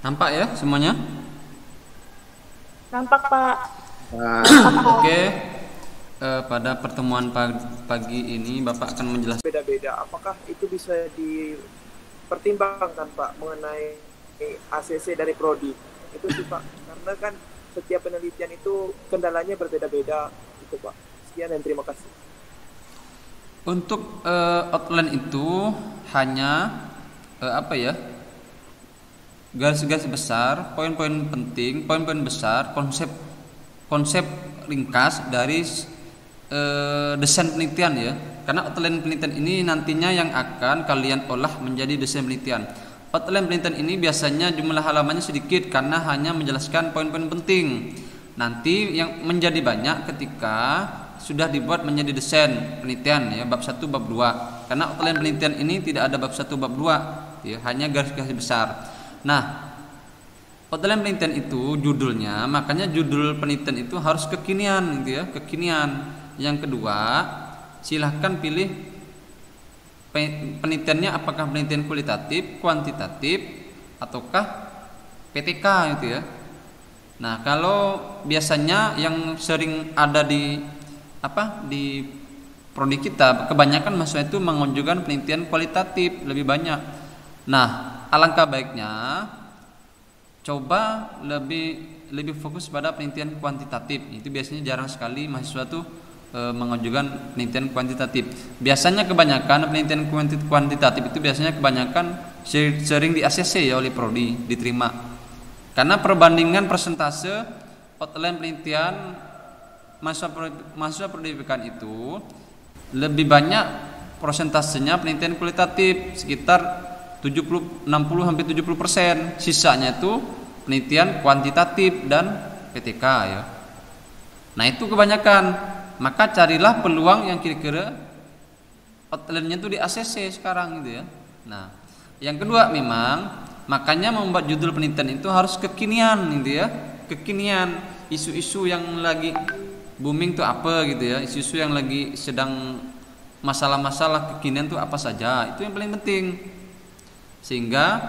Nampak ya semuanya? Nampak, Pak. Nah, Oke. Pada pertemuan pagi ini Bapak akan menjelaskan. beda-beda. Apakah itu bisa dipertimbangkan, Pak, mengenai ACC dari prodi? Itu sih, Pak. Karena kan setiap penelitian itu kendalanya berbeda-beda, itu, Pak. Sekian dan terima kasih. Untuk outline itu hanya garis-garis besar, poin-poin penting, poin-poin besar, konsep ringkas dari desain penelitian ya. Karena outline penelitian ini nantinya yang akan kalian olah menjadi desain penelitian. Outline penelitian ini biasanya jumlah halamannya sedikit karena hanya menjelaskan poin-poin penting. Nanti yang menjadi banyak ketika sudah dibuat menjadi desain penelitian ya, bab 1, bab 2. Karena outline penelitian ini tidak ada bab 1, bab 2 ya, hanya garis-garis besar. Nah, outline penelitian itu judulnya, makanya judul penelitian itu harus kekinian gitu ya, kekinian. Yang kedua, silahkan pilih penelitiannya apakah penelitian kualitatif, kuantitatif, ataukah PTK gitu ya. Nah, kalau biasanya yang sering ada di prodi kita, kebanyakan mahasiswa itu mengajukan penelitian kualitatif lebih banyak. Nah, alangkah baiknya coba lebih fokus pada penelitian kuantitatif. Itu biasanya jarang sekali mahasiswa tuh mengajukan penelitian kuantitatif. Biasanya kebanyakan penelitian kuantitatif itu biasanya kebanyakan sering di ACC ya oleh prodi diterima. Karena perbandingan persentase outline penelitian mahasiswa pendidikan itu lebih banyak persentasenya penelitian kualitatif sekitar 60 sampai 70%. Sisanya itu penelitian kuantitatif dan PTK ya. Nah, itu kebanyakan. Maka carilah peluang yang kira-kira outline-nya itu di ACC sekarang gitu ya. Nah, yang kedua memang makanya membuat judul penelitian itu harus kekinian gitu ya. Kekinian, isu-isu yang lagi booming tuh apa gitu ya. Isu-isu yang lagi sedang masalah-masalah kekinian tuh apa saja. Itu yang paling penting. Sehingga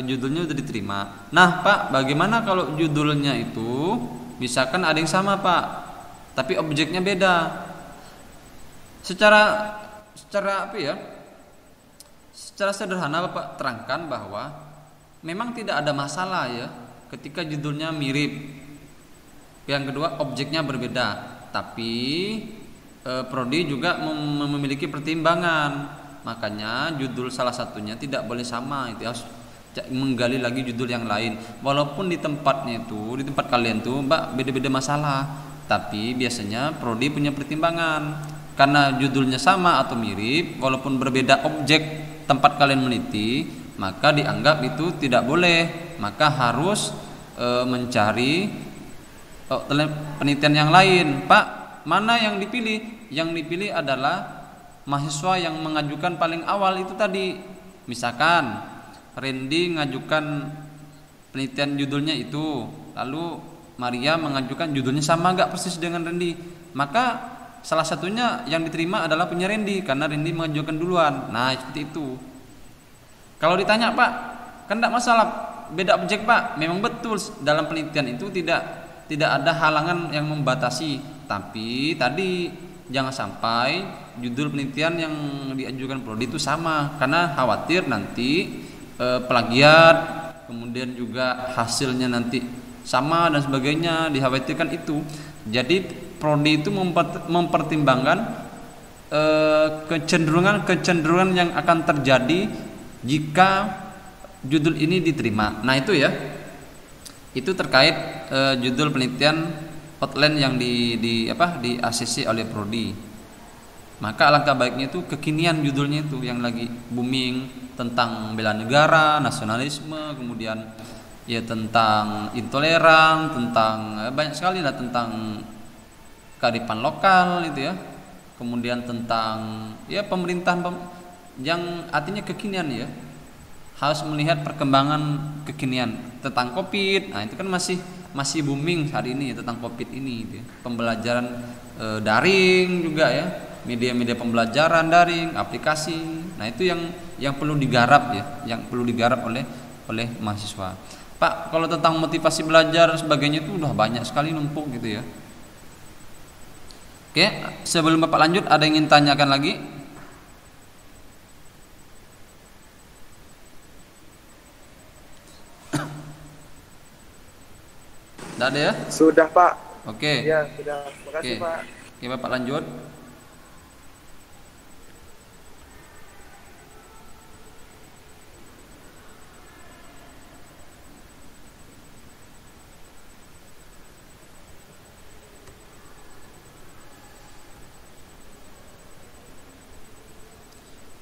judulnya sudah diterima. Nah, Pak, bagaimana kalau judulnya itu misalkan ada yang sama, Pak, tapi objeknya beda. Secara secara sederhana Bapak terangkan bahwa memang tidak ada masalah ya ketika judulnya mirip. Yang kedua, objeknya berbeda. Tapi prodi juga memiliki pertimbangan. Makanya judul salah satunya tidak boleh sama, itu harus menggali lagi judul yang lain. Walaupun di tempat kalian tuh Mbak beda-beda masalah, tapi biasanya prodi punya pertimbangan. Karena judulnya sama atau mirip, walaupun berbeda objek tempat kalian meneliti, maka dianggap itu tidak boleh. Maka harus mencari penelitian yang lain. Pak, mana yang dipilih? Yang dipilih adalah mahasiswa yang mengajukan paling awal itu tadi. Misalkan Randy mengajukan penelitian judulnya itu, lalu Maria mengajukan judulnya sama enggak persis dengan Randy, maka salah satunya yang diterima adalah punya Randy karena Randy mengajukan duluan. Nah, seperti itu. Kalau ditanya, Pak, kan enggak masalah beda objek, Pak. Memang betul dalam penelitian itu tidak ada halangan yang membatasi, tapi tadi jangan sampai judul penelitian yang diajukan prodi itu sama, karena khawatir nanti plagiat, kemudian juga hasilnya nanti sama dan sebagainya, dikhawatirkan itu. Jadi prodi itu mempertimbangkan kecenderungan yang akan terjadi jika judul ini diterima. Nah, itu ya. Itu terkait judul penelitian outline yang di ACC oleh prodi. Maka alangkah baiknya itu kekinian judulnya itu yang lagi booming, tentang bela negara, nasionalisme, kemudian ya tentang intoleran, tentang banyak sekali lah, tentang kearifan lokal itu ya. Kemudian tentang ya pemerintahan yang artinya kekinian ya. Harus melihat perkembangan kekinian tentang Covid. Nah, itu kan masih booming hari ini ya, tentang Covid ini gitu ya. Pembelajaran daring juga ya, media-media pembelajaran daring, aplikasi. Nah, itu yang perlu digarap ya, yang perlu digarap oleh mahasiswa. Pak, kalau tentang motivasi belajar dan sebagainya itu udah banyak sekali numpuk gitu ya. Oke, sebelum Bapak lanjut, ada yang ingin tanyakan lagi? Tidak ada ya? Sudah Pak. Oke. Ya sudah. Terima kasih Oke. Pak. Oke, Bapak lanjut.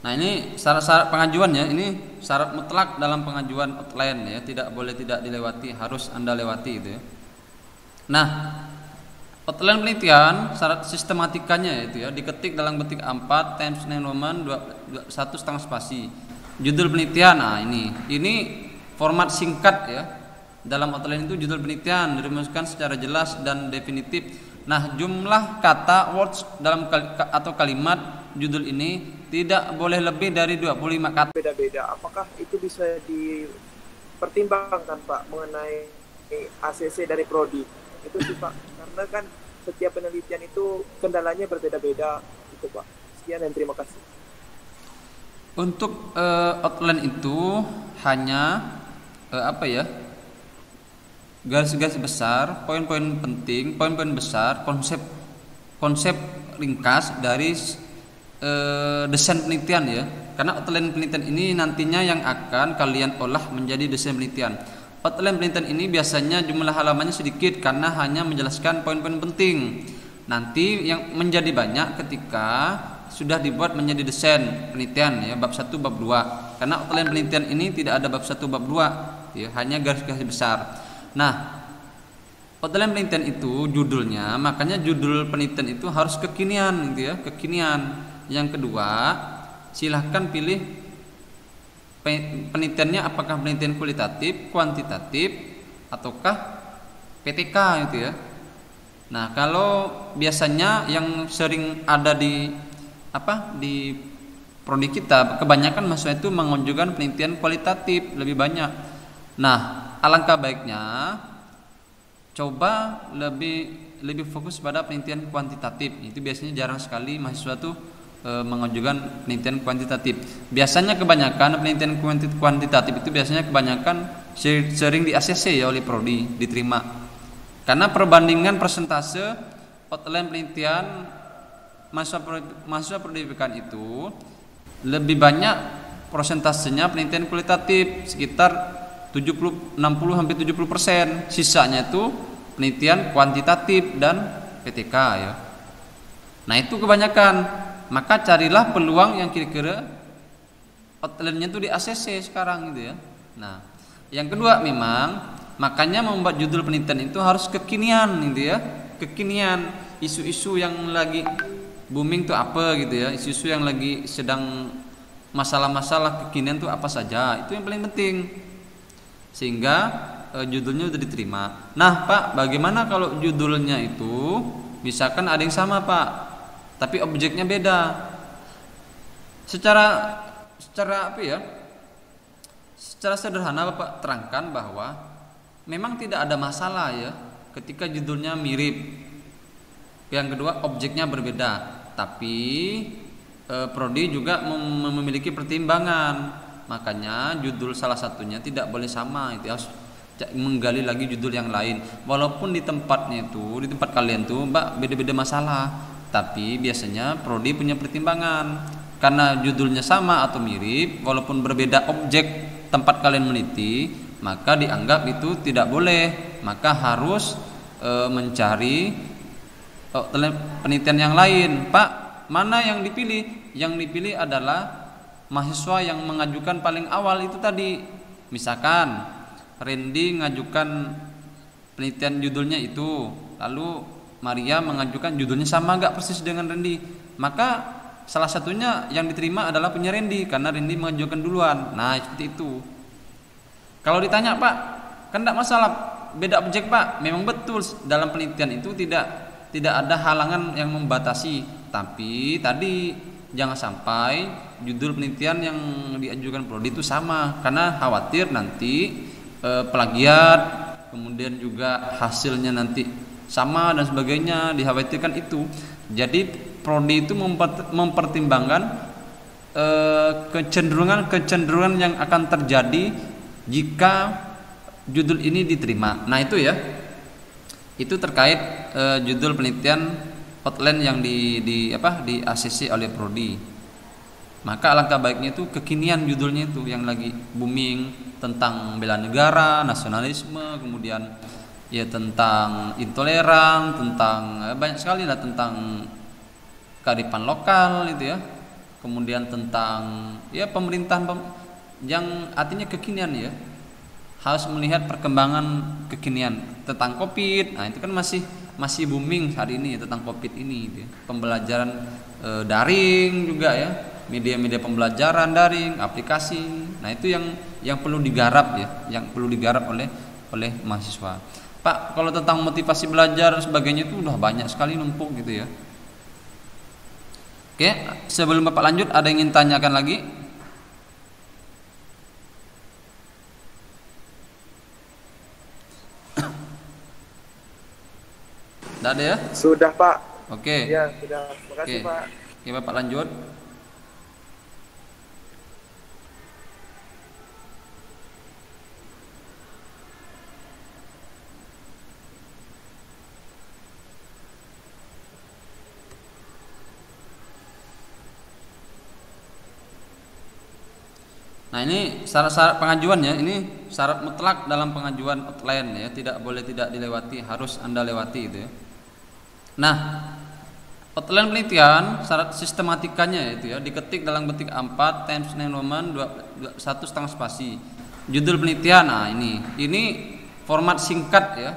Nah, ini syarat-syarat pengajuannya, ini syarat mutlak dalam pengajuan outline ya, tidak boleh tidak dilewati, harus Anda lewati itu ya. Nah, outline penelitian syarat sistematikanya itu ya, diketik dalam ketik A4 times name Roman 1 setengah spasi. Judul penelitian, nah ini format singkat ya. Dalam outline itu judul penelitian dirumuskan secara jelas dan definitif. Nah, jumlah kata words dalam atau kalimat judul ini tidak boleh lebih dari 25 kata. Beda-beda. Apakah itu bisa dipertimbangkan Pak mengenai ACC dari prodi? Itu sih Pak. Karena kan setiap penelitian itu kendalanya berbeda-beda gitu Pak. Sekian dan terima kasih. Untuk outline itu hanya garis-garis besar, poin-poin penting, poin-poin besar, konsep ringkas dari desain penelitian ya. Karena outline penelitian ini nantinya yang akan kalian olah menjadi desain penelitian. Outline penelitian ini biasanya jumlah halamannya sedikit karena hanya menjelaskan poin-poin penting. Nanti yang menjadi banyak ketika sudah dibuat menjadi desain penelitian ya, bab 1, bab 2. Karena outline penelitian ini tidak ada bab 1, bab 2 ya, hanya garis-garis besar. Nah, outline penelitian itu judulnya, makanya judul penelitian itu harus kekinian gitu ya, kekinian. Yang kedua, silahkan pilih penelitiannya apakah penelitian kualitatif, kuantitatif, ataukah PTK gitu ya. Nah, kalau biasanya yang sering ada di prodi kita, kebanyakan mahasiswa itu mengajukan penelitian kualitatif lebih banyak. Nah, alangkah baiknya coba lebih fokus pada penelitian kuantitatif. Itu biasanya jarang sekali mahasiswa tuh mengajukan penelitian kuantitatif. Biasanya kebanyakan penelitian kuantitatif itu biasanya kebanyakan sering di ACC ya oleh prodi diterima. Karena perbandingan persentase outline penelitian mahasiswa pendidikan itu lebih banyak persentasenya penelitian kualitatif sekitar 60 sampai 70%. Sisanya itu penelitian kuantitatif dan PTK ya. Nah, itu kebanyakan. Maka carilah peluang yang kira-kira outline-nya itu di ACC sekarang gitu ya. Nah, yang kedua memang makanya membuat judul penelitian itu harus kekinian gitu ya. Kekinian, isu-isu yang lagi booming tuh apa gitu ya. Isu-isu yang lagi sedang masalah-masalah kekinian tuh apa saja. Itu yang paling penting. Sehingga judulnya udah diterima. Nah Pak, bagaimana kalau judulnya itu misalkan ada yang sama Pak, tapi objeknya beda? Secara sederhana Bapak terangkan bahwa memang tidak ada masalah ya ketika judulnya mirip. Yang kedua, objeknya berbeda, tapi prodi juga memiliki pertimbangan. Makanya judul salah satunya tidak boleh sama, itu harus menggali lagi judul yang lain. Walaupun di tempat kalian tuh Mbak beda-beda masalah, tapi biasanya prodi punya pertimbangan. Karena judulnya sama atau mirip, walaupun berbeda objek tempat kalian meneliti, maka dianggap itu tidak boleh. Maka harus mencari penelitian yang lain. Pak, mana yang dipilih? Yang dipilih adalah mahasiswa yang mengajukan paling awal itu tadi. Misalkan Randy mengajukan penelitian judulnya itu, lalu Maria mengajukan judulnya sama enggak persis dengan Randy, maka salah satunya yang diterima adalah punya Randy karena Randy mengajukan duluan. Nah, seperti itu. Kalau ditanya, Pak, kan enggak masalah beda objek, Pak. Memang betul dalam penelitian itu tidak ada halangan yang membatasi, tapi tadi jangan sampai judul penelitian yang diajukan prodi itu sama, karena khawatir nanti plagiat, kemudian juga hasilnya nanti sama dan sebagainya, dikhawatirkan itu. Jadi prodi itu mempertimbangkan kecenderungan yang akan terjadi jika judul ini diterima. Nah itu ya, itu terkait judul penelitian outline yang di ACC oleh prodi. Maka alangkah baiknya itu kekinian judulnya itu yang lagi booming, tentang bela negara, nasionalisme, kemudian ya tentang intoleran, tentang banyak sekali lah, tentang kearifan lokal itu ya. Kemudian tentang ya pemerintahan yang artinya kekinian ya, harus melihat perkembangan kekinian tentang COVID. Nah itu kan masih booming hari ini ya, tentang COVID ini gitu ya. Pembelajaran daring juga ya, media-media pembelajaran daring, aplikasi. Nah itu yang perlu digarap ya, yang perlu digarap oleh mahasiswa. Pak, kalau tentang motivasi belajar dan sebagainya itu udah banyak sekali numpuk gitu ya. Oke, sebelum Bapak lanjut, ada yang ingin tanyakan lagi? Tidak ada ya? Sudah Pak. Oke. Ya sudah. Terima kasih Pak. Oke, Bapak lanjut. Nah ini syarat-syarat pengajuannya, ini syarat mutlak dalam pengajuan outline ya, tidak boleh tidak dilewati, harus Anda lewati itu ya. Nah, outline penelitian syarat sistematikanya itu ya, diketik dalam ketik A4 times 9 Roman 1,5 spasi. Judul penelitian, nah ini format singkat ya.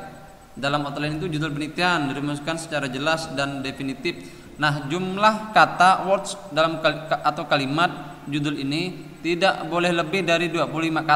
Dalam outline itu judul penelitian dirumuskan secara jelas dan definitif. Nah, jumlah kata words dalam atau kalimat judul ini tidak boleh lebih dari 25 kata.